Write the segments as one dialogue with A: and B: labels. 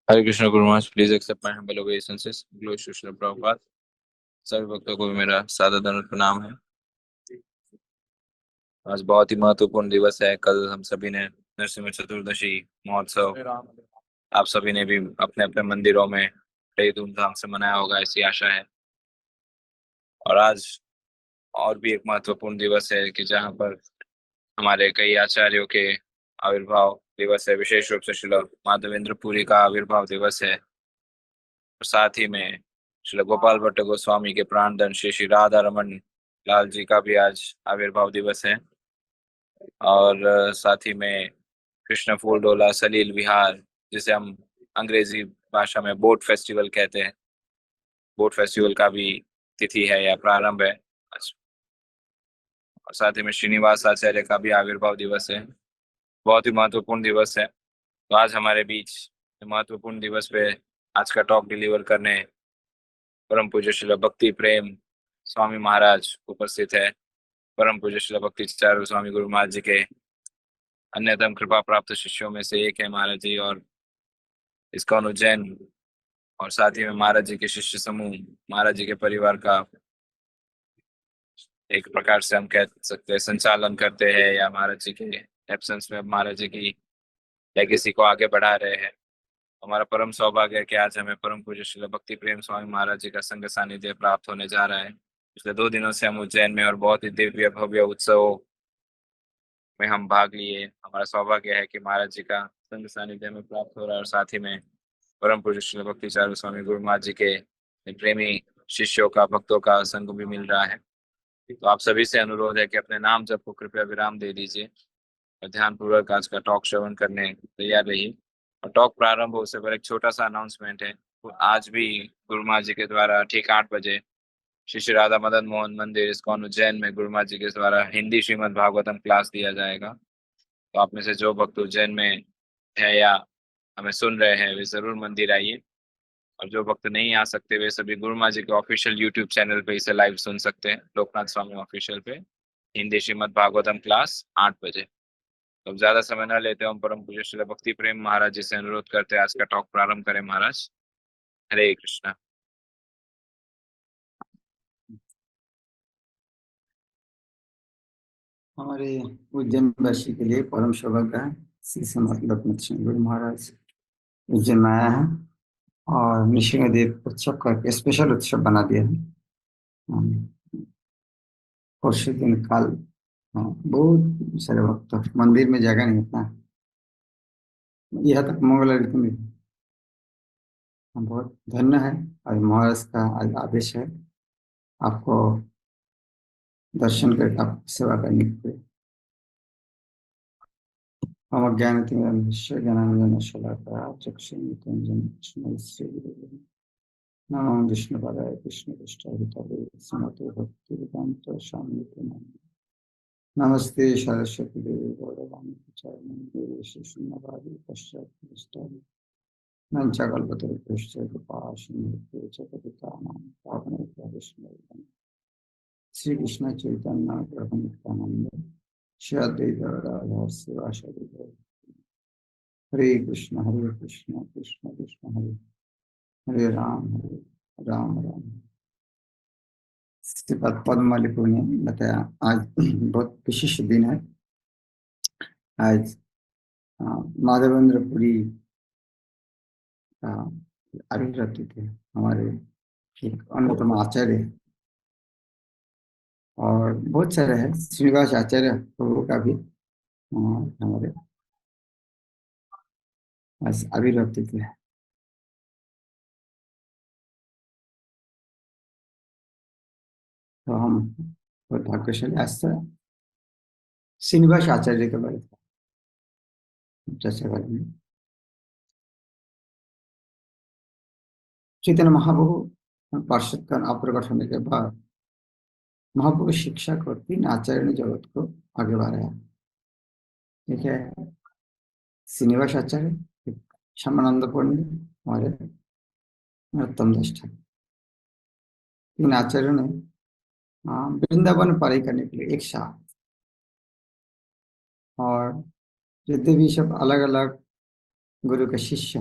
A: Hare Krishna Guru Maharaj, please accept my humble obeisances. Glory Shrila Prabhupada. सभी भक्तों को भी मेरा सादर दंड प्रणाम है। आज बहुत ही महत्वपूर्ण दिवस है। कल हम सभी ने नरसिंह चतुर्दशी महोत्सव आप सभी ने भी अपने अपने मंदिरों में बड़ी धूमधाम से मनाया होगा, ऐसी आशा है। और आज और भी एक महत्वपूर्ण दिवस है कि जहाँ पर हमारे कई आचार्यों के आविर्भाव दिवस है। विशेष रूप से श्रील माधवेंद्र पुरी का आविर्भाव दिवस है। और साथ ही में श्री गोपाल भट्ट गोस्वामी के प्राणधन श्री श्री राधा रमन लाल जी का भी आज आविर्भाव दिवस है। और साथ ही में कृष्ण फूल डोला सलील विहार, जिसे हम अंग्रेजी भाषा में बोट फेस्टिवल कहते हैं, बोट फेस्टिवल का भी तिथि है या प्रारंभ है आज। और साथ ही में श्रीनिवास आचार्य का भी आविर्भाव दिवस है। बहुत ही महत्वपूर्ण दिवस है। तो आज हमारे बीच महत्वपूर्ण दिवस पे आज का टॉक डिलीवर करने परम पूज्य श्रील भक्ति प्रेम स्वामी महाराज उपस्थित है। परम पूज्य श्रील भक्ति चारू स्वामी गुरु महाराज जी के अन्यतम कृपा प्राप्त शिष्यों में से एक है महाराज जी। और इस्कॉन उज्जैन और साथ ही में महाराज जी के शिष्य समूह, महाराज जी के परिवार का एक प्रकार से हम कह सकते हैं संचालन करते हैं, या महाराज जी के एब्सेंस में महाराज जी की लेगेसी को आगे बढ़ा रहे हैं। हमारा परम सौभाग्य है कि आज हमें परम पूज्य श्रील भक्ति प्रेम स्वामी महाराज जी का संग सानिध्य प्राप्त होने जा रहा है। पिछले 2 दिनों से हम उज्जैन में और बहुत ही दिव्य भव्य उत्सवों में हम भाग लिए। हमारा सौभाग्य है कि महाराज जी का संग सानिध्य में प्राप्त हो रहा है। और साथ ही में परम पूज्य श्री भक्ति चारू स्वामी गुरु महाराज जी के प्रेमी शिष्यों का, भक्तों का संग भी मिल रहा है। तो आप सभी से अनुरोध है कि अपने नाम जप को कृपया विराम दे दीजिए और ध्यान पूर्वक आज का टॉक श्रवण करने तैयार रहिए। और टॉक प्रारंभ हो उससे पहले एक छोटा सा अनाउंसमेंट है। तो आज भी गुरु महाराज जी के द्वारा ठीक 8 बजे श्री श्री राधा मदन मोहन मंदिर इस्कॉन उज्जैन में गुरु महाराज जी के द्वारा हिंदी श्रीमद् भागवतम क्लास दिया जाएगा। तो आप में से जो भक्त उज्जैन में है या हमें सुन रहे हैं वे जरूर मंदिर आइए। और जो भक्त नहीं आ सकते वे सभी गुरु महाराज जी के ऑफिशियल यूट्यूब चैनल पे इसे लाइव सुन सकते हैं, लोकनाथ स्वामी ऑफिशियल पे, हिंदी श्रीमद् भागवतम क्लास 8 बजे। तो अब ज्यादा समय न लेते हम परम पूज्य श्री भक्ति प्रेम महाराज जी से अनुरोध करते हैं आज का टॉक प्रारंभ करें। महाराज, हरे कृष्णा।
B: हमारे उज्जैन वासी के लिए परम सौभाग्य है श्री समर्थ लोकनाथ सिंह गुरु महाराज उज्जैन में आया है और नृसिंहदेव उत्सव का स्पेशल उत्सव बना दिया है। परसों दिन काल बहुत सारे भक्त मंदिर में जगह नहीं इतना, यह तक मंगल ऋतु में हम बहुत धन्य है। और महाराज का आज आदेश है आपको दर्शन करके आप सेवा करने के लिए। मम ज्ञानतिमिरन्धस्य ज्ञानाञ्जन शलाकया चक्षुरुन्मिलितं येन श्रीगुरुवे नमो विष्णुपदाय कृष्णपृष्ठाय श्रीमते भक्तिवेदान्त स्वामी नमस्ते सरस्वती देवी गौरवाणी प्रचारिणे देवी श्रीशून्यवादी पश्चात् नञ्चकल्पतरुभ्यश्च कृपासिन्धुभ्यो च पतितानां पावनेभ्यो वैष्णवेभ्यो श्री कृष्ण चैतन्य प्रभु नित्यानंद श्री अद्वैत गदाधर शिवासादि गौर। हरे कृष्ण कृष्ण कृष्ण हरे हरे राम राम राम। श्रीपद पद्मलिपुर ने बताया आज बहुत विशिष्ट दिन है। आज माधवेंद्र पुरी का आविर्भाव थे, हमारे एक अन्यतम आचार्य और बहुत सारे हैं। श्रीनिवास आचार्य प्रभु का भी हमारे आज आविर्भाव थे। तो हम बहुत भाग्यशाली आज से श्रीनिवास आचार्य के बारे में चर्चा करेंगे। चैतन्य महाप्रभु पार्षद का अप्रकट होने के बाद महाप्रभु शिक्षा को 3 आचार्य ने जगत को आगे बढ़ाया। ठीक है, श्रीनिवास आचार्य, श्यामानंद पंडित, हमारे नरोत्तम दास ठाकुर। 3 आचार्यों ने वृंदावन पारी करने के लिए एक साथ, और जितने भी सब अलग अलग गुरु के शिष्य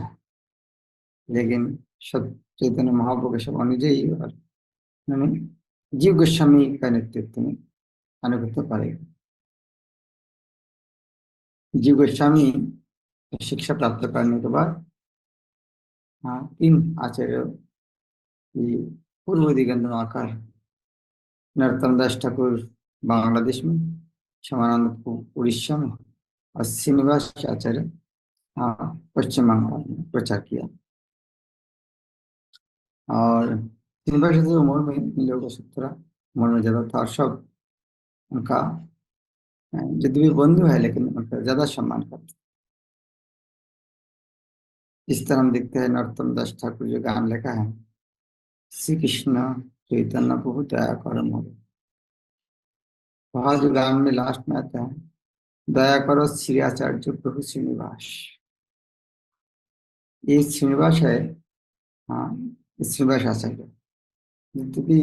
B: लेकिन सब चैतन्य महाप्रभु के सब अनुयायी और उन्होंने जीव गोस्वामी का नेतृत्व में अनुगत्य करेगा। जीव गोस्वामी शिक्षा प्राप्त करने के बाद हाँ 3 आचार्य की पूर्व दिगंत महाकाल नरोत्तम दास ठाकुर बांग्लादेश में, क्षमानंद उड़ीसा में और श्रीनिवास आचार्य हाँ पश्चिम बंगाल में प्रचार किया। और श्रीनिवास आचार्य उम्र में इन लोगों को 17 उम्र में ज्यादा था और सब उनका यदि भी बंधु है लेकिन उनका ज्यादा सम्मान करते। इस तरह हम देखते हैं नरोत्तम दास ठाकुर जो गान लिखा है, श्री कृष्ण चैतन्य प्रभु दया करो मोरे, वह जो गान में लास्ट में आता है, दया करो श्री आचार्य प्रभु श्रीनिवास। ये श्रीनिवास है हाँ, श्रीनिवास आचार्य यद्यपि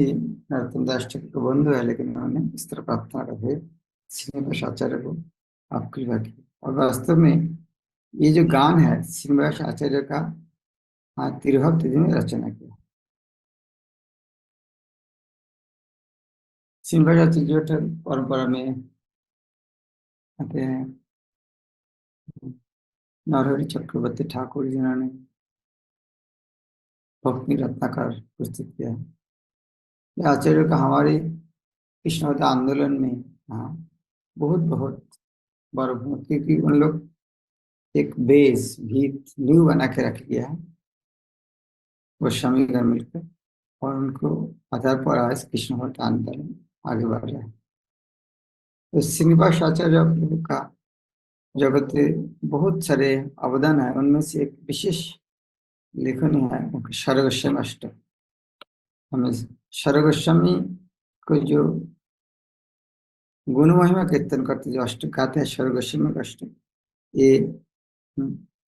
B: नरोत्तम दास ठाकुर को बंधु है लेकिन उन्होंने इस तरह प्रार्थना करके श्रीनिवास आचार्य को आप कृपा की। और वास्तव में ये जो गान है श्रीनिवास आचार्य का हाँ तिरुभक्त जी ने रचना किया। श्रीनिवास आचार्य जो परंपरा में आते हैं, नरहरि चक्रवर्ती ठाकुर जिन्होंने भक्ति रत्नाकर प्रस्तुत किया है। यह आचार्य का हमारे कृष्णवत आंदोलन में हाँ बहुत बहुत बड़ा भूमिका, क्योंकि उन लोग एक बेस भीत नींव बना के रख दिया है गोस्वामी का मिलकर, और उनको आधार पर आज कृष्णवत आंदोलन आगे बढ़ रहा है। तो श्रीनिवास आचार्य प्रभु का जगत में बहुत सारे अवदान है, उनमें से एक विशेष लेखन है उनका सर्वगोस्वामी अष्टक। हमें सर्वगोस्वामी को जो गुण महिमा कीर्तन करते जो अष्टक गाते हैं सर्वगोस्वामी का अष्टक, ये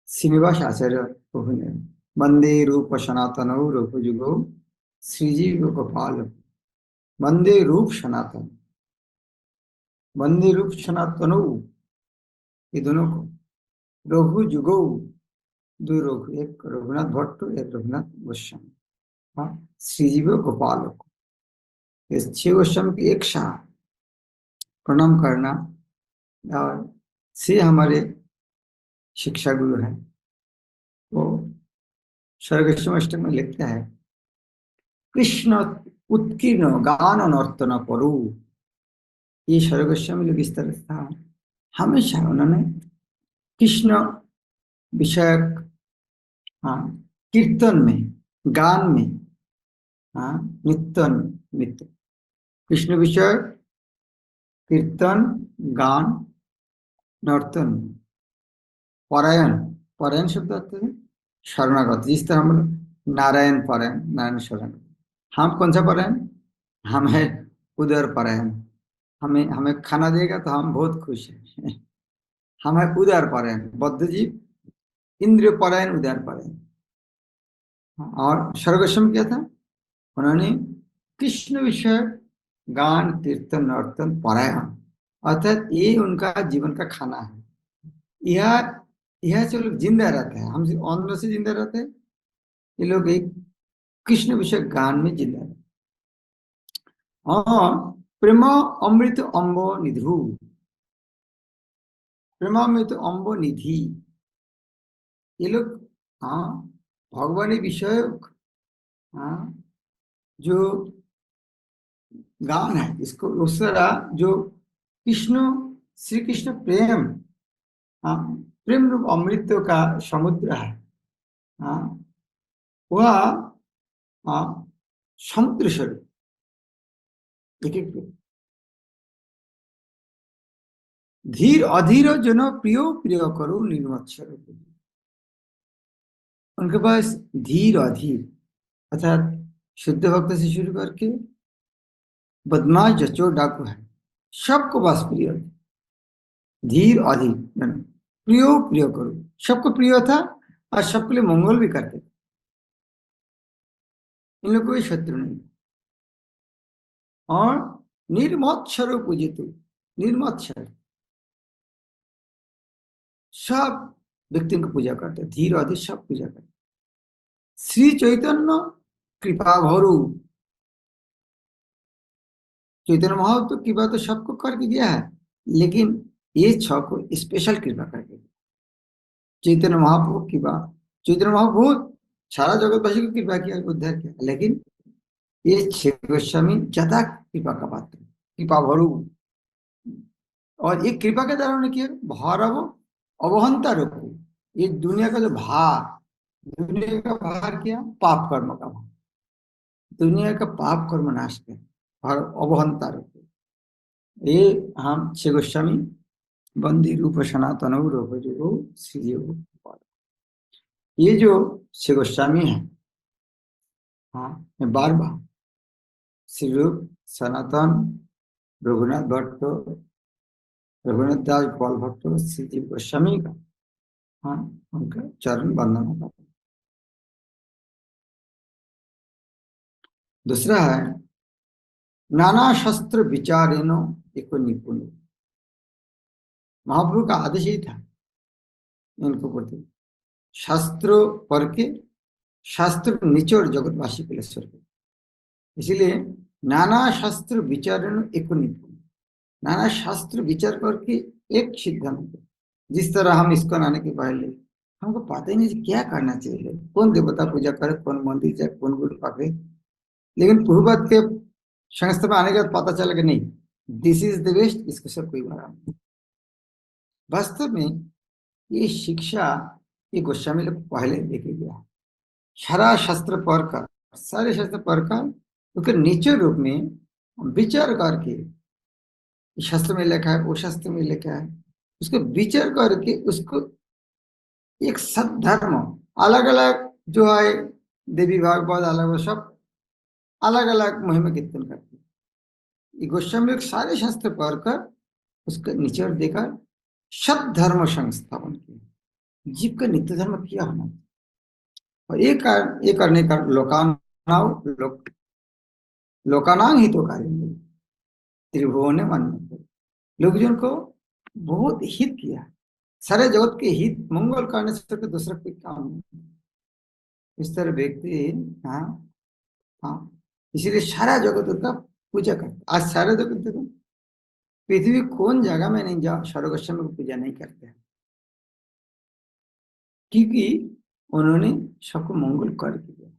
B: श्रीनिवास आचार्य प्रभु ने वंदे रूप सनातन रूप जुगो श्रीजीव गोपाल, वंदे रूप सनातन, वंदे रूप सनातन, ये दोनों को रघु जुगो, 2 रघु, एक रघुनाथ भट्ट एक रघुनाथ गोस्वामी, हाँ श्रीजीव गोपाल को, ये 6 गोस्वामी की एक साथ प्रणाम करना। और से हमारे शिक्षा गुरु हैं, वो सर्वगोस्वामी अष्टक में लिखते हैं, कृष्ण उत्कीर्ण गान नर्तन करो। ये सर्वगोस्वामी लोग इस तरह था, हमेशा उन्होंने कृष्ण विषयक हाँ कीर्तन में गान में हाँ नित्य नित्य कृष्ण विषय कीर्तन गान नर्तन परायण, परायण शब्द आते हैं शरणागत, जिस तरह हम नारायण परायण, नारायण शरण, हम कौन सा परायण, हम है उदर परायण, हमें हमें खाना देगा तो हम बहुत खुश हैं। हम है उदार परायण, बद्ध जीव इंद्रिय परायण उदार परायण। और सर्वगोस्वामी क्या था, उन्होंने कृष्ण विषय गान कीर्तन नर्तन परायण, अर्थात ये उनका जीवन का खाना है। यह यह जो लोग जिंदा रहते हैं, हम अन्न से जिंदा रहते हैं, ये लोग एक कृष्ण विषय गान में जिंदा रहते हैं। और प्रेम अमृत अम्बो निधु, प्रेम अमृत अम्बो निधि, ये लोग हाँ भगवानी विषय हाँ जो गान है इसको उस तरह जो कृष्ण श्री कृष्ण प्रेम हाँ प्रेम रूप अमृत का समुद्र है हाँ वह हाँ समुद्र स्वरूप एक एक धीर अधीर जन प्रिय प्रिय करो निर्मत्सर, उनके पास धीर अधीर अर्थात शुद्ध भक्त से शुरू करके बदमाश जचोर डाकू है, सबको बस प्रिय, धीर अधीर प्रिय प्रिय करो, सबको प्रिय था और सबके लिए मंगल भी करते थे, इन लोग कोई शत्रु नहीं। और निर्मत्सर पूजित, निर्मत्सर सब व्यक्तियों को पूजा करते, धीर अधीर सब पूजा करते। श्री चैतन्य कृपा भरू। चैतन्य महाप्रभु तो कृपा तो सबको करके दिया है, लेकिन ये छह को स्पेशल कृपा करके दिया। चैतन्य महाप्रभु कृपा, चैतन्य महाप्रभु सारा जगतवासी को कृपा किया, उद्धार किया, लेकिन ये छह गोस्वामी ज्यादा कृपा का पात्र, कृपा भरू। और ये कृपा के द्वारा उन्होंने किया भारव अवहंता रोको। ये दुनिया का जो भार, दुनिया का भार किया, पाप कर्म का भार, दुनिया का पाप कर्म नाश किया, भार अवहंता रोको। ये हम छह गोस्वामी बंदी रूप सनातन रूप जो श्री जीव, ये जो छह गोस्वामी है, हाँ, मैं बार बार श्री रूप सनातन, रघुनाथ भट्ट, रघुनाथ दास गोपाल भट्ट, श्री जीव गोस्वामी का, हाँ, उनका चरण वंदना करता हूं। दूसरा है नाना शस्त्र विचारेनो एको निपुण। महाप्रभु का आदेश ही था इनको प्रति, शास्त्र पढ़ के शास्त्र निचोड़ जगतवासी के लिए स्वर्ग। इसीलिए नाना शास्त्र विचारेनो एको निपुण, नाना शास्त्र विचार करके एक सिद्धांत। जिस तरह हम इसको आने के पहले हमको पता ही नहीं क्या करना चाहिए, कौन देवता पूजा करे, कौन मंदिर जाए, कौन गुरु पकड़े, लेकिन पूर्वत के संस्था में आने के बाद पता चला कि नहीं, दिस इज द बेस्ट, इसके सब कोई बड़ा नहीं। वास्तव में ये शिक्षा ये गोस्वामी लोग पहले लेके गया, सारा शास्त्र पढ़कर, सारे शास्त्र पढ़कर उसके निश्चय रूप में विचार करके, शास्त्र में लिखा है, वो शास्त्र में लिखा है, उसको विचार करके उसको एक सद्धर्म, अलग अलग जो है देवी भागवत अलग, सब अलग अलग महिमा कीर्तन करते हैं। गोस्वामी लोग सारे शास्त्र पढ़कर उसका निचोड़ देकर सत धर्म संस्थापन किया, जीव का नित्य धर्म क्या होना। और ये करने का लोकानांग हितोकारी त्रिभुवन मन, लोग जिनको बहुत हित किया, सारे जगत के हित मंगल करने से तो दूसरा कोई काम नहीं। इस तरह व्यक्ति, हाँ हाँ, इसीलिए सारा जगत का पूजा करता। आज सारे जगत देखो, पृथ्वी कौन जगह में नहीं जाओ सर्वगोस्वामी को पूजा नहीं करते हैं, क्योंकि उन्होंने सबको मंगल कर दिया।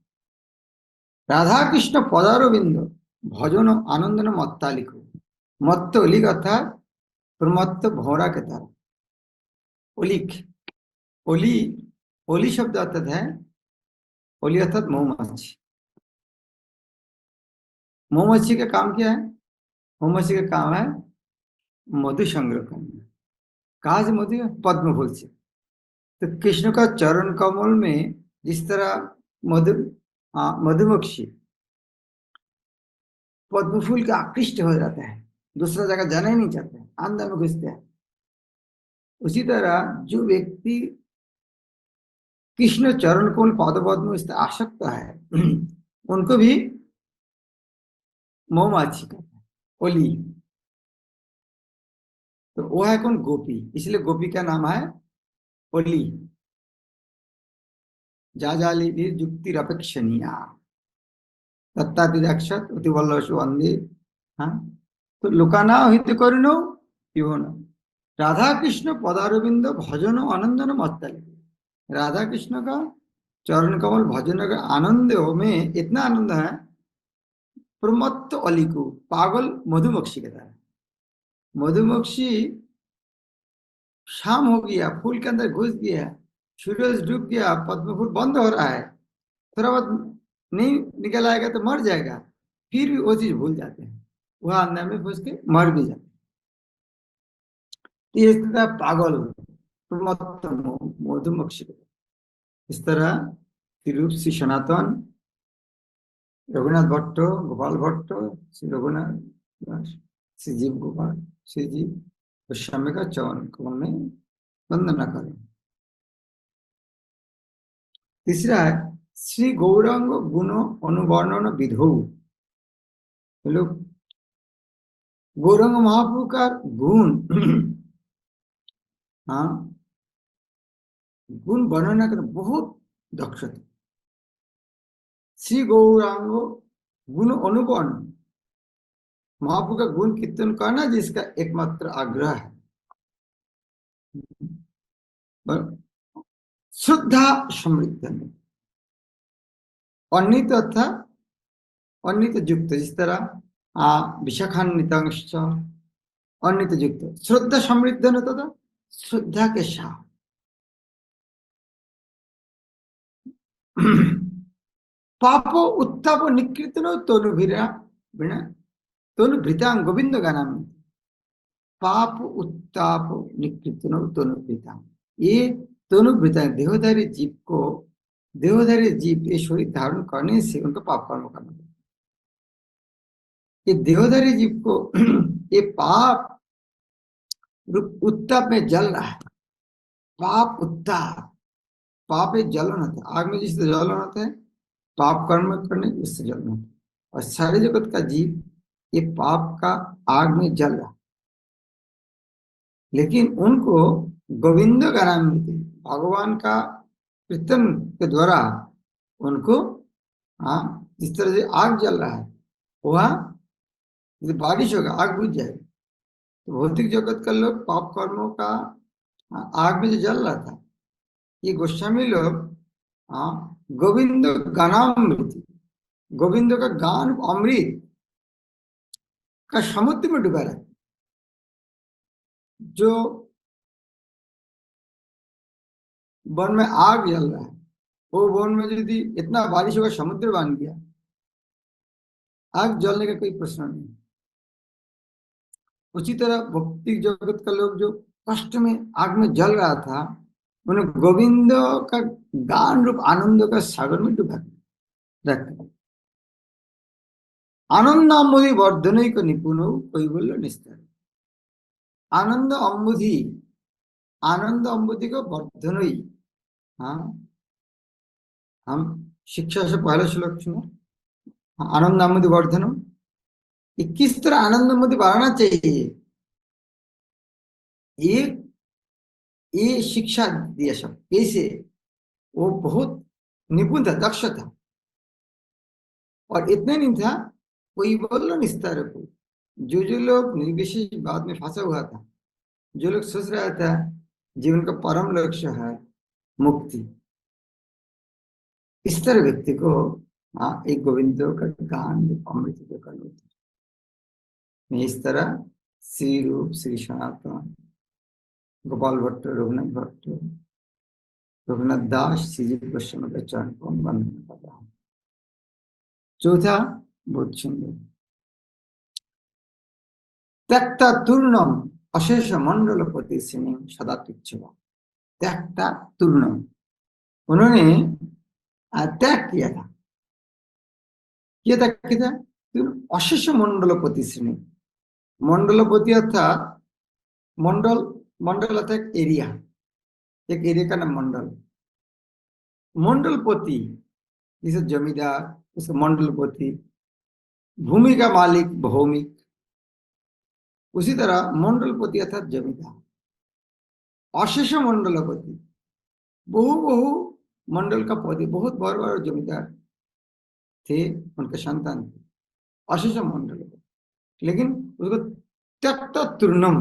B: राधा कृष्ण पदारविंद भजन आनंदन मत्तालिको, मत्त ओलिक अर्थात प्रमत्त भौरा के तरह, ओलिक, ओली, ओली शब्द अर्थात है, ओली अर्थात मधुमक्खी। मधुमक्खी का काम क्या है? मधुमक्खी का काम है मधु संग्रह करना। कहा से मधु? पद्म फूल से। तो कृष्ण का चरण कमल में जिस तरह मधु, मधुमक्खी पद्म फूल का आकृष्ट हो जाता है, दूसरा जगह जाना ही नहीं चाहते, अंदर में घुसते हैं, उसी तरह जो व्यक्ति कृष्ण चरण कमल पद पद्म में आसक्त है उनको भी मधुमक्खी कहता है, ओली। तो वो है कौन? गोपी, इसलिए गोपी का नाम है ओली। जाजाली युक्ति अपेक्षणीय दत्तादिक्षत अति वल्लभसु वंदे। हाँ, तो लोकाना हित करुणो पिबन राधा कृष्ण पदारविंद भजन आनंदन मत्तल। राधा कृष्ण का चरण कमल भजन का आनंद में इतना आनंद है, प्रमत्त अली को पागल मधुमक्खी के तरह। मधुमक्खी शाम हो गया, फूल के अंदर घुस गया, सूरज डूब गया, पद्म फूल बंद हो रहा है, थोड़ा बहुत नहीं निकल आएगा तो मर जाएगा, फिर भी वो चीज भूल जाते हैं, वह अंदर में फंस के मर भी जाते हैं। ये इस तरह पागल मधुमक्खी। इस तरह तिरुप श्री सनातन, रघुनाथ भट्ट, गोपाल भट्ट, श्री रघुनाथ, श्री जीव गोपाल, श्री जीव गोस्वामी का चरण कमल में वंदना करें। तीसरा है श्री गौरांग गुण अनुवर्णन विधो। लोग गौरांग महाप्रभु का गुण हाँ, गुण वर्णना कर बहुत दक्ष थे। श्री गौरांग गुण अनुपन, महाप्रभु का गुण कीर्तन करना जिसका एकमात्र आग्रह है। श्रद्धा समृद्ध में अन्वित अर्थात अन्वित युक्त, जिस तरह विशाखान्वित अन्वित युक्त, श्रद्धा समृद्ध न तथा श्रद्धा के साथ पाप उत्ताप निकृतन तनुभिरा बिना तनुभृतां गोविंद गानाम, पाप उत्ताप निकृतन तनुभृतां, ये तनुभृतां देहधारी जीव को, देहधारी जीव ये शरीर धारण करने से उनका पाप कर्म करना पड़ता है। ये देहधारी जीव को ये पाप उत्ताप में जल रहा है, पाप उत्ताप, पाप एक जलन होता है, आग में जिससे जलन होता है, पाप कर्म करने उससे जलन होता है। और सारे जगत का जीव ये पाप का आग में जल रहा, लेकिन उनको गोविंद का नाम मिलते, भगवान का कीर्तन के द्वारा उनको जिस तरह से आग जल रहा है, वह बारिश होगा आग बुझ जाएगी। तो भौतिक जगत का लोग पाप कर्मों का आग में जो जल रहा था, ये गोस्वामी लोग गोविंद गानामृत, गोविंद का गान अमृत का समुद्र में डूबा रहा। जो वन में आग जल रहा है, वो वन में यदि इतना बारिश होगा समुद्र बन गया, आग जलने का कोई प्रश्न नहीं। उसी तरह भौतिक जगत का लोग जो कष्ट में आग में जल रहा था, उन्हें गोविंद का गान रूप आनंद का सागर में डुबा रखा। आनंद अम्बुधि वर्धन को निपुण कोई बोलो निस्तार, आनंद अम्बुधि, आनंद अम्बुधि को वर्धन, हम शिक्षा से पहले श्लोक सुनो, आनंद अम्बुधि वर्धन, किस तरह आनंद अम्बुधि बढ़ाना चाहिए, ये शिक्षा दिया सब कैसे, वो बहुत निपुण था, दक्ष था। और इतने नहीं था, कोई बोलो निस्तार को, जो लोग निर्विशेष बात में फंसा हुआ था, जो लोग सोच रहा था जीवन का परम लक्ष्य है मुक्ति, इस तरह व्यक्ति को एक गोविंद का गान अमृत करना होता है। इस तरह श्री रूप, श्री सनातन, गोपाल भट्ट, रघुनाथ भट्ट, रघुनाथ दास, श्री गोस्वामी का चरण को वंदन कर रहा हूं। चौथा बहुत सुंदर, त्यक्ता तूर्णम अशेष मंडलपति सिंह सदा तुच्छवा, त्यक्ता तूर्णम, उन्होंने त्याग किया था, अशेष मंडलपति सिंह, मंडलपति अर्थात मंडल, मंडल अर्थात एरिया, एक एरिया का नाम मंडल, मंडलपति जैसे जमींदार, उसका मंडलपति, भूमि का मालिक भौमिक, उसी तरह मंडलपति अर्थात जमींदार, अशेष मंडलपति, बहु मंडल का पति, बहुत बड़े बड़े जमींदार थे, उनके संतान थे, अशेष मंडलपति, लेकिन उसको त्यक्त तूर्णम,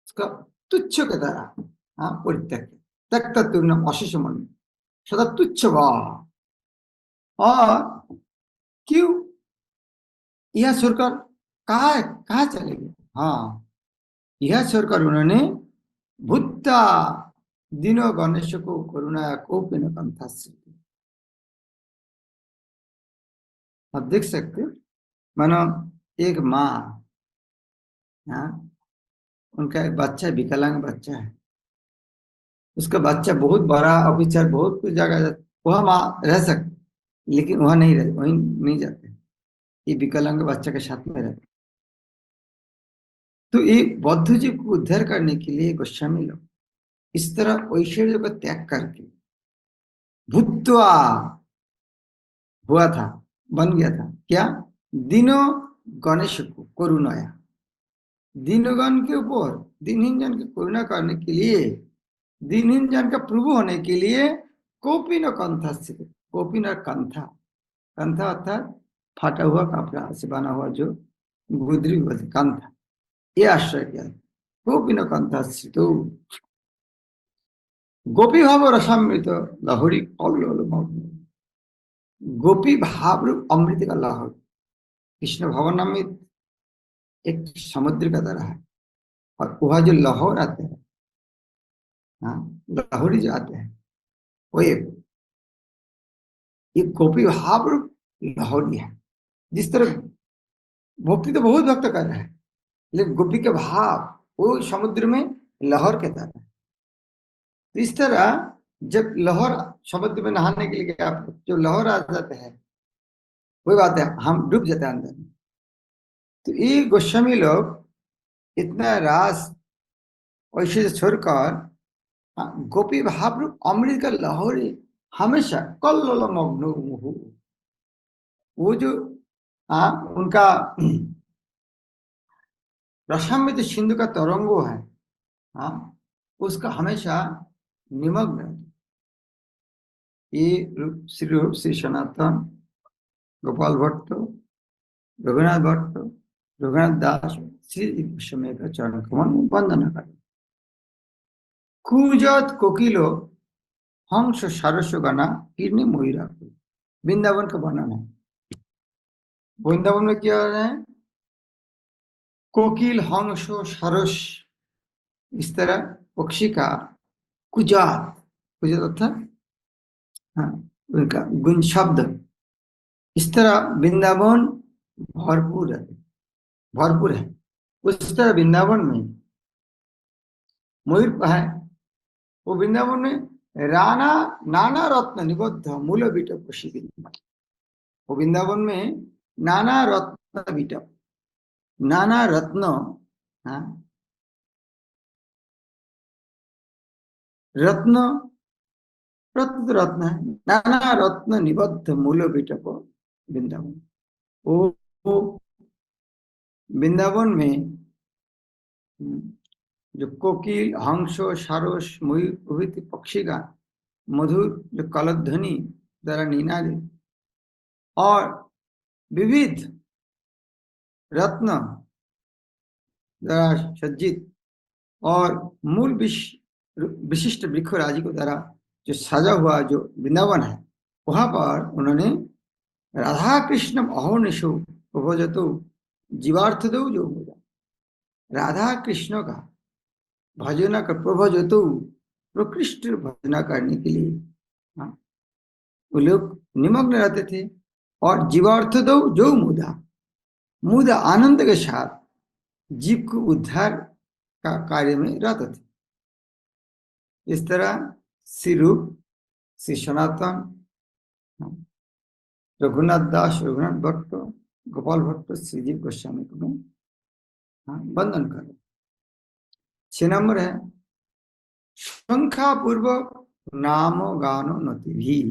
B: उसका तुच्छ के द्वारा परित्याग, त्यक्त तूर्णम अशेष मंडल सदा तुच्छ वाह। और क्यों यह छोड़कर कहा चले गए, यह छोड़कर उन्होंने भूता दिनो गणेश को करुणा को कंथा, आप देख सकते, मानो एक माँ, उनका एक बच्चा विकलांग बच्चा है, उसका बच्चा बहुत बड़ा ऑफिसर, बहुत कुछ जगह, वह माँ रह सकती, लेकिन वहां नहीं रह, वहीं नहीं जाते, ये विकलांग बच्चा के साथ में रहते। तो ये बौद्ध जीव को उद्धार करने के लिए गोस्वामी लोग इस तरह ऐश्वर्य को त्याग करके भूत्वा हुआ था, बन गया था क्या, दिनो गणेश को करुणाया, दीनगण के ऊपर, दीनहीन जन की करुणा करने के लिए, दीनहीन जन का प्रभु होने के लिए, कोपिन कंथा से, कोपिन कंथा कंथा अर्थात फाटा हुआ कपड़ा से बना हुआ जो गुदरी बोलते कंथा, ये आश्रय किया। गोपिन कंथा स्थितो गोपी भाव रसामृत लहरी कल्लोल मग्न। गोपी भाव रूप अमृत का लहर, कृष्ण भवनामृत एक समुद्र का तरह है, और वह जो लहर आते हैं, हाँ, लहरी जो आते हैं, वो ये गोपी भाव रूप लहरी है। जिस तरह भक्ति तो बहुत भक्त कर रहे हैं, लेकिन गोपी के भाव वो समुद्र में लहर के तरह है। तो इस तरह जब लहर समुद्र में नहाने के लिए आप जो लहर आ जाते हैं, वही बात है, हम डूब जाते हैं अंदर में। तो ये गोस्वामी लोग इतना रास ऐसे छोड़कर गोपी भाव रूप अमृत का लहरी हमेशा कल्लोल मग्न मुहु, वो जो उनका रसामृत सिंधु का तरंगो है, हाँ, उसका हमेशा निमग्न। ये श्री रूप श्री सनातन गोपाल भट्ट, रघुनाथ भट्ट, रघुनाथ दास श्री गोस्वामी का चरण कमल में वंदना कर। कुजत कोकिलो हंस सारस गना कीर्णि मोहिरा, वृंदावन का वर्णन है। वृंदावन में क्या है, कोकिल हंस सारस, इस तरह पक्षी का कुजात, कुजात अर्थात हाँ, उनका गुण शब्द, इस तरह वृंदावन भरपूर है, भरपूर है। उस तरह वृंदावन में मयूर है, वो वृंदावन में राना नाना रत्न निबद्ध मूल बीट प्रसिद्ध। वो वृंदावन में नाना रत्न बीट, नाना रत्न, हाँ, रत्न, रत्न तो रत्न है, नाना रत्न निबद्ध मूल बीट वृंदावन। वो वृंदावन में जो कोकिल हंस सारस मयूर प्रभृति पक्षी का मधुर जो कलध्वनि द्वारा निनादे, और विविध रत्न द्वारा सज्जित, और मूल विशिष्ट वृक्ष राजी को द्वारा जो सजा हुआ जो वृंदावन है, वहां पर उन्होंने राधा कृष्ण अहोनिशो प्रभोजतो जीवार्थ दो जो होगा, राधा कृष्ण का भजना कर प्रभोजतो प्रकृष्ट भजना करने के लिए वो लोग निमग्न रहते थे, और जीवार्थ दो जो मुदा, मुदा आनंद के साथ जीव को उद्धार का कार्य में रहते थे। इस तरह श्री रूप श्री सनातन रघुनाथ दास, रघुनाथ भट्ट, गोपाल भट्ट, श्रीजीव गोस्वामी को मैं वंदन करूं। 6 नंबर है शंखा पूर्वक नामो गानो नति भी।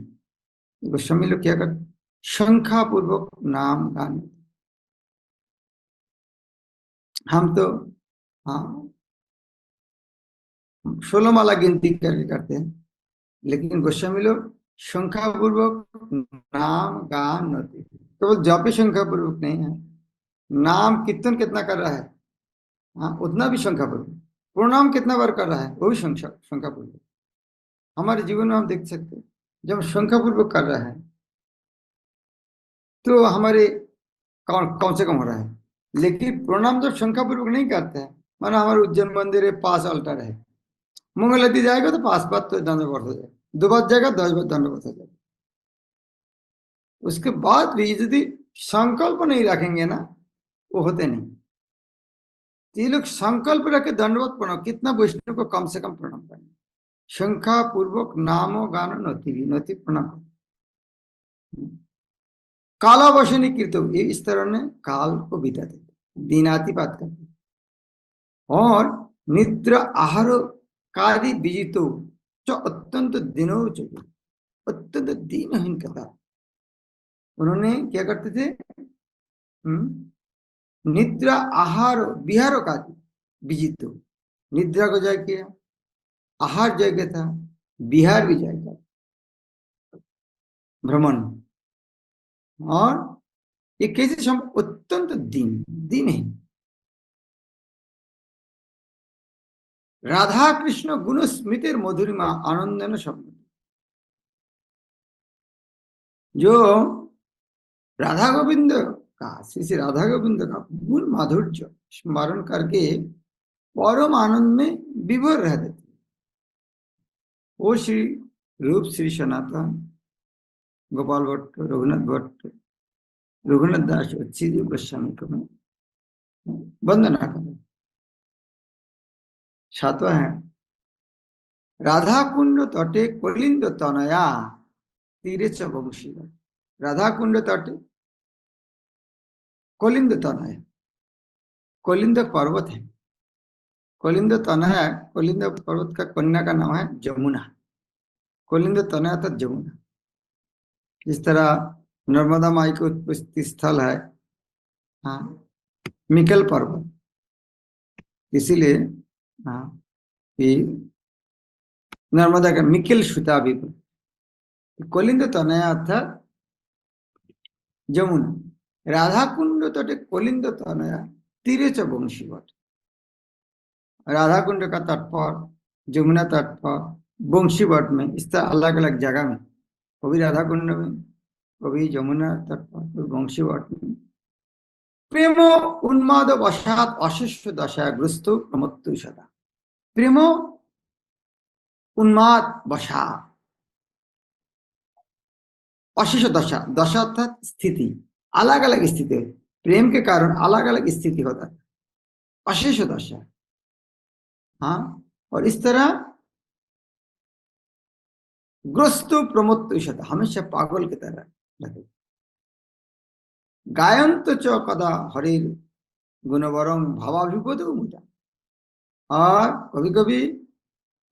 B: गोस्वामी लोग क्या करते, शंखा पूर्वक नाम गान। हम तो हाँ 16 माला गिनती करके करते हैं, लेकिन गोस्वामी लोग शंखा पूर्वक नाम गान नति, केवल जप शंखा पूर्वक नहीं है, नाम कीर्तन कितना कर रहा है, हाँ, उतना भी शंखा पूर्वक, प्रणाम कितना बार कर रहा है, वो भी शंखा पूर्वक। हमारे जीवन में हम देख सकते हैं, जब शंखा पूर्वक कर रहा है तो हमारे कौन से कम हो रहा है, लेकिन प्रणाम जब शंखा पूर्वक नहीं करते हैं, माना हमारे उज्जैन मंदिर है, पास अल्टर है, मंगलती जाएगा तो 5 बार तो दंडवत हो जाएगा, 2 बार जाएगा 10 बार दंडवत हो जाएगा। उसके बाद भी यदि संकल्प नहीं रखेंगे ना, वो होते नहीं। तो ये लोग संकल्प रखे दंडवत प्रणाम, कितना वैष्णव को कम से कम प्रणाम करेंगे, शंखा पूर्वक नामो गानो नति प्रणाम। कालावशनी कीर्तन, ये इस तरह ने काल को बिताते, दिनातिपात करते, और निद्रा आहार कार्य विजितो जो अत्यंत दिनों चाहिए, अत्यंत दीनहीन कथा। उन्होंने क्या करते थे, निद्रा आहार विहार का विजितो, निद्रा को जय किया, आहार जय किया था, विहार भी जय किया, भ्रमण, और ये कैसे अत्यंत दीन दीन है। राधा कृष्ण गुण स्मृतिर मधुरिमा आनंदन शब्द, जो राधा गोविंद का, श्री श्री राधा गोविंद का गुण माधुर्य स्मरण करके परम आनंद में विभोर रह देते। वो श्री रूप श्री सनातन गोपाल भट्ट, रघुनाथ भट्ट, रघुनाथ दास और श्री गोस्वामी को मैं वंदना करूं। सातवां है, राधा कुंड तटे कलिंद तनया तीरे च बंशी। राधा कुंड तटे कलिंद तनया, कलिंद पर्वत है, कलिंद तनया, कलिंद पर्वत का कन्या का नाम है जमुना। कलिंद तनया तो जमुना। इस तरह नर्मदा माई की उत्पत्ति स्थल है, हाँ, मिकल पर्वत, इसीलिए हाँ ये नर्मदा का मिकिल सुता भी। कलिंद तनया अर्थात जमुना। राधा कुंड तटे कलिंद तनया तीरे च बंशीवट। राधा कुंड का तट पर, जमुना तट पर, बंशीवट में, इस तरह अलग अलग जगह में, कभी राधा कुंड में, कभी जमुना तट पर, कभी बंशीवट में, प्रेम उन्माद वशात अशिष्ट दशा ग्रस्त प्रमत्तु सदा। प्रेम उन्माद वशात अशिष्ट दशा, दशा अर्थात स्थिति, अलग अलग स्थिति, प्रेम के कारण अलग अलग स्थिति होता है, अशेष दशा। हाँ, और इस तरह ग्रस्त प्रमोत्त, हमेशा पागल की तरह लगे। गायंत च कदा हरिर गुणवरम भावाभिपद मुदा। और कभी कभी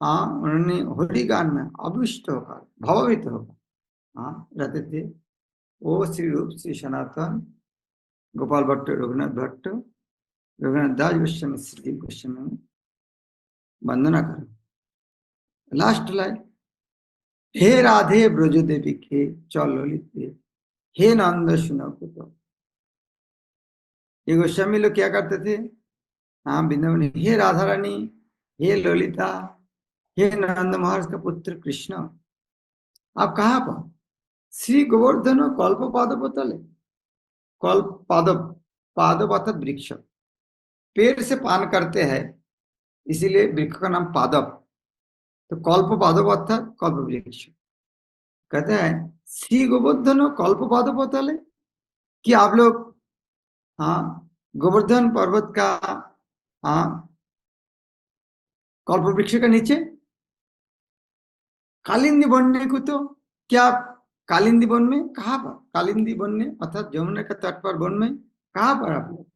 B: हाँ उन्होंने हरि गान में अभिष्ट होकर, भावान्वित होकर हाँ रहते थे। वो श्री रूप श्री सनातन गोपाल भट्ट, रघुनाथ भट्ट, रघुनाथ दास गोस्वामी, श्री गोस्वामी वंदना कर। लास्ट लाइन, हे राधे ब्रज देवी के चलित, हे नंद सुनो पुत्र। ये गोस्वामी लोग क्या करते थे, हाँ वृंदावन, हे राधा रानी, हे ललिता, हे नंद महाराज का पुत्र कृष्ण, आप कहाँ पर? श्री गोवर्धन कल्प पादप तले। कल्प पादप, पादप अर्थात वृक्ष, पेड़ से पान करते हैं, इसीलिए वृक्ष का नाम पादप। तो कल्प पादप अर्थात कल्प वृक्ष। कहते हैं श्री गोवर्धन कल्प पादप तले, कि आप लोग हाँ गोवर्धन पर्वत का हाँ कल्प वृक्ष के नीचे कालिंदी बनने को, तो क्या कालिंदी वन में, कहाँ पर कालिंदी वन में, अर्थात जमुना के तट पर वन में, कहाँ पर आप लोग?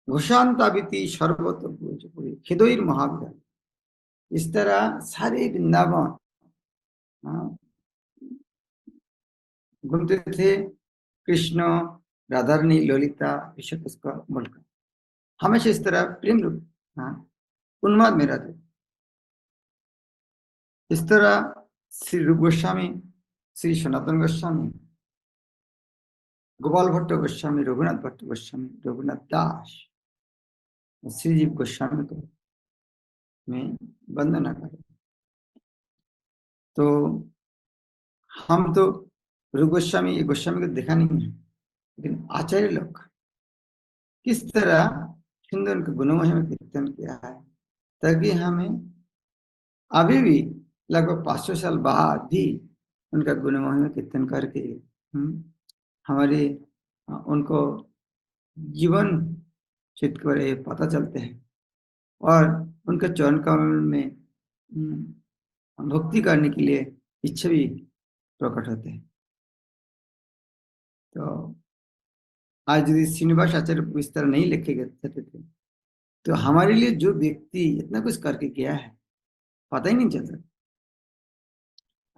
B: घोषांताविति सर्वत्र खिदोर महाविद्यालय। इस तरह सारे वृंदावन हाँ, घूमते थे। कृष्ण, राधारणी, ललिता, विश्व का मुल्क, हमेशा इस तरह प्रेम रूप हाँ उन्माद में रहते। इस तरह श्री रूप गोस्वामी, श्री सनातन गोस्वामी, गोपाल भट्ट गोस्वामी, रघुनाथ भट्ट गोस्वामी, रघुनाथ दास, श्रीजीव गोस्वामी को मैं वंदना करें। तो हम तो रूप गोस्वामी, गोस्वामी को देखा नहीं है, लेकिन आचार्य लोग किस तरह सुंदर उनके गुणों में कीर्तन किया है, ताकि हमें अभी भी लगभग 500 साल बाद भी उनका गुणों में कीर्तन करके हमारे उनको जीवन चित्त करे पता चलते हैं, और उनके चरण कमल में भक्ति करने के लिए इच्छा भी प्रकट होते हैं। तो आज यदि श्रीनिवास आचार्य इस तरह नहीं लिखे गए थे, तो हमारे लिए जो व्यक्ति इतना कुछ करके गया है पता ही नहीं चलता।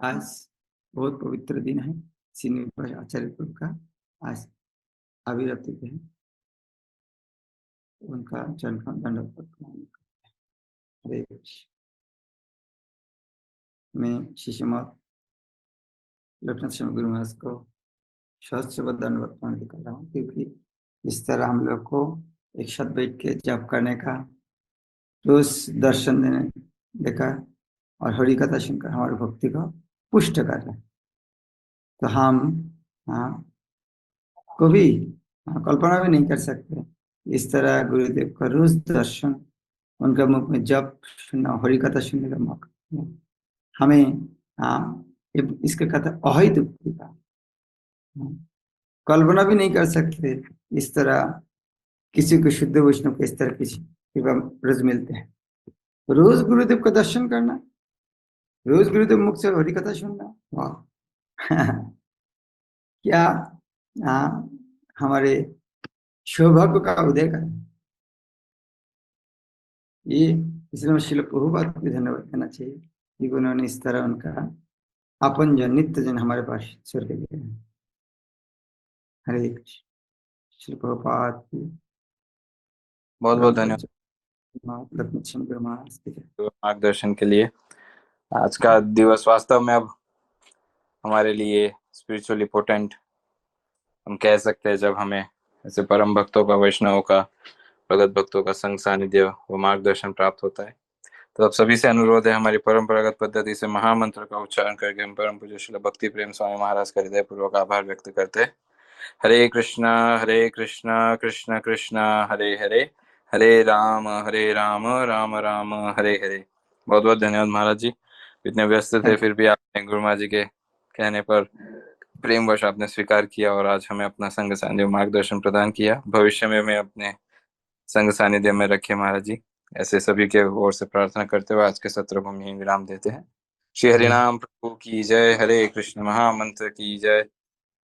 B: आज बहुत पवित्र दिन है श्रीनिवास आचार्य प्रभु का, आज अभिव्यक्ति है, उनका चरण का दंडवत प्रणाम। हरे कृष्ण। मैं शिष्य मत लक्ष्मण गुरु महाराज को सहस्त्र दंडवत प्रणाम कर रहा हूँ, क्योंकि इस तरह हम लोग को एक साथ बैठ के जप करने का, रोज दर्शन देने देखा और हरि कथा सुनकर हमारी भक्ति को पुष्ट कर रहे हैं। तो हम हाँ कभी कल्पना भी नहीं कर सकते इस तरह गुरुदेव का रोज दर्शन, उनका मुख में जप सुनना, हरि कथा सुनने का मौका हमें इसके कथा अहित का कल्पना भी नहीं कर सकते। इस तरह किसी को शुद्ध वैष्णव को इस तरह की कृपा रोज मिलते हैं। रोज गुरुदेव का दर्शन करना, रोज गुरुदेव मुख से हरि कथा सुनना, वाह क्या हमारे सौभाग्य का उदय करना। ये इसलिए मैं शिल प्रभुपाद को धन्यवाद देना चाहिए कि उन्होंने इस तरह उनका अपन जन नित्य जन हमारे पास छोड़ के गए हैं। हरे कृष्ण। शिल प्रभुपाद की
A: बहुत बहुत धन्यवाद
B: लक्ष्मी गुरु महाराज की जय।
A: मार्गदर्शन के लिए। आज का दिवस वास्तव में अब हमारे लिए स्पिरिचुअली पोटेंट हम कह सकते हैं, जब हमें ऐसे परम भक्तों का, वैष्णवों का, भगत भक्तों का संग सानिध्य व मार्गदर्शन प्राप्त होता है। तो अब सभी से अनुरोध है, हमारी परंपरागत पद्धति से महामंत्र का उच्चारण करके हम परम पूज्य श्री भक्ति प्रेम स्वामी महाराज का हृदय पूर्वक आभार व्यक्त करते हैं। हरे कृष्णा कृष्ण कृष्ण हरे हरे, हरे राम राम राम हरे हरे। बहुत बहुत धन्यवाद महाराज जी, इतने व्यस्त थे फिर भी आपने गुरु महाराज जी के कहने पर प्रेमवश आपने स्वीकार किया और आज हमें अपना संग सानिध्य मार्गदर्शन प्रदान किया। भविष्य में मैं अपने संग सानिध्य में रखे महाराज जी, ऐसे सभी के ओर से प्रार्थना करते हुए आज के सत्र को हम यहीं विराम देते हैं। श्री हरिनाम प्रभु की जय, हरे कृष्ण महामंत्र की जय,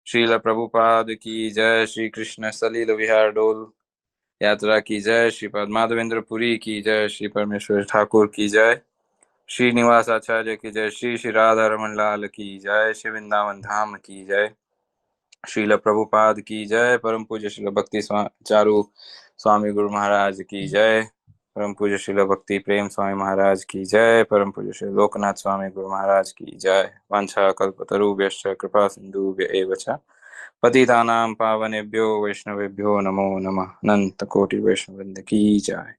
A: श्रील प्रभुपाद की जय, श्री कृष्ण सलील विहार डोल यात्रा की जय, श्रीपाद माधवेंद्र पुरी की जय, श्री परमेश्वर ठाकुर की जय, श्रीनिवास आचार्य की जय, श्री श्री राधा रमन लाल की जय, श्री वृंदावन धाम की जय, श्रील प्रभुपाद की जय, परम पूज्य श्रील भक्ति चारू स्वामी गुरु महाराज की जय, परम पूज्य श्रील भक्ति प्रेम स्वामी महाराज की जय, परम पूज्य श्री लोकनाथ स्वामी गुरु महाराज की जय। वांछा कल्पतरुभ्यश्च कृपा सिंधुभ्य एव च पतितानां पावनेभ्यो वैष्णवेभ्यो नमो नमः। अनंत कोटि वैष्णववृंद की जय।